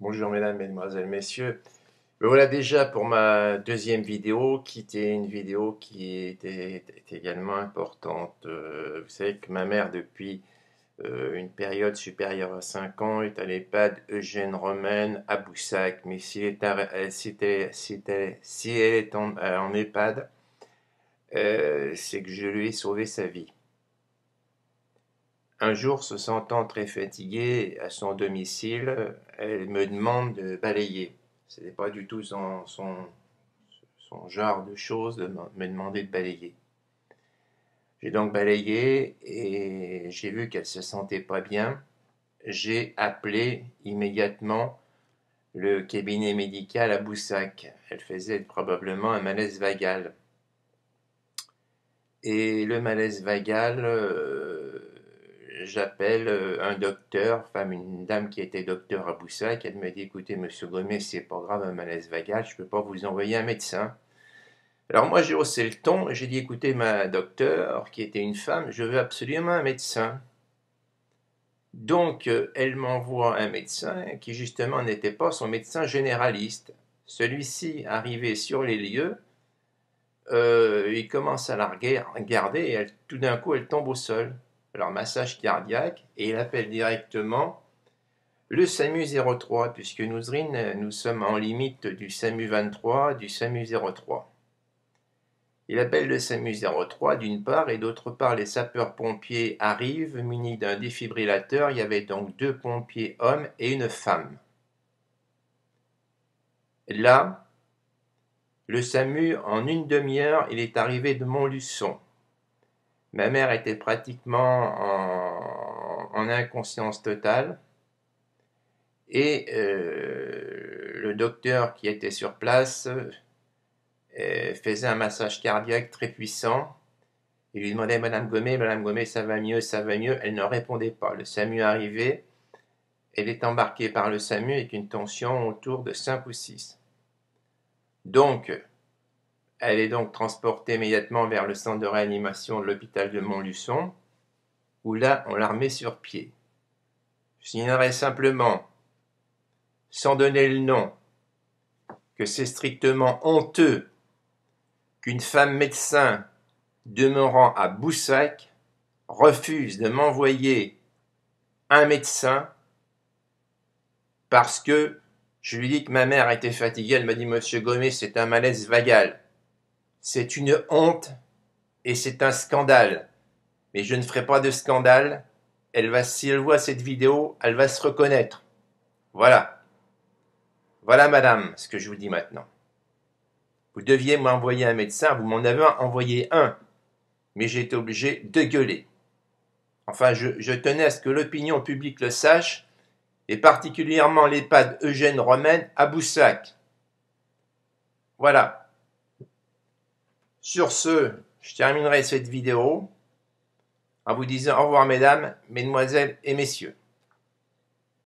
Bonjour mesdames, mesdemoiselles, messieurs. Me voilà déjà pour ma deuxième vidéo, qui était une vidéo qui était également importante. Vous savez que ma mère, depuis une période supérieure à 5 ans, est à l'EHPAD Eugène Romaine à Boussac. Mais si elle est en EHPAD, c'est que je lui ai sauvé sa vie. Un jour, se sentant très fatiguée à son domicile, elle me demande de balayer. Ce n'est pas du tout son genre de choses de me demander de balayer. J'ai donc balayé et j'ai vu qu'elle se sentait pas bien. J'ai appelé immédiatement le cabinet médical à Boussac. Elle faisait probablement un malaise vagal. Et le malaise vagal, j'appelle un docteur, enfin une dame qui était docteur à Boussac. Elle me dit, écoutez, monsieur Gomet, c'est pas grave, un malaise vagal, je peux pas vous envoyer un médecin. Alors moi j'ai haussé le ton, j'ai dit, écoutez, ma docteure, qui était une femme, je veux absolument un médecin. Donc elle m'envoie un médecin qui justement n'était pas son médecin généraliste. Celui-ci, arrivé sur les lieux, il commence à la regarder et tout d'un coup elle tombe au sol. Alors massage cardiaque et il appelle directement le SAMU 03 puisque nous sommes en limite du SAMU 23, du SAMU 03. Il appelle le SAMU 03 d'une part et d'autre part les sapeurs-pompiers arrivent munis d'un défibrillateur. Il y avait donc deux pompiers hommes et une femme. Là, le SAMU, en une demi-heure, il est arrivé de Montluçon. Ma mère était pratiquement en inconscience totale et le docteur qui était sur place faisait un massage cardiaque très puissant. Il lui demandait Madame Gomet, ça va mieux, ça va mieux. Elle ne répondait pas. Le SAMU arrivait. Elle est embarquée par le SAMU avec une tension autour de 5 ou 6. Donc, elle est donc transportée immédiatement vers le centre de réanimation de l'hôpital de Montluçon, où là, on la remet sur pied. Je signerai simplement, sans donner le nom, que c'est strictement honteux qu'une femme médecin demeurant à Boussac refuse de m'envoyer un médecin parce que je lui dis que ma mère était fatiguée. Elle m'a dit, Monsieur Gomet, c'est un malaise vagal. C'est une honte et c'est un scandale. Mais je ne ferai pas de scandale. Si elle voit cette vidéo, elle va se reconnaître. Voilà. Voilà, madame, ce que je vous dis maintenant. Vous deviez m'envoyer un médecin, vous m'en avez envoyé un. Mais j'ai été obligé de gueuler. Enfin, je tenais à ce que l'opinion publique le sache, et particulièrement l'EHPAD Eugène Romaine à Boussac. Voilà. Sur ce, je terminerai cette vidéo en vous disant au revoir mesdames, mesdemoiselles et messieurs.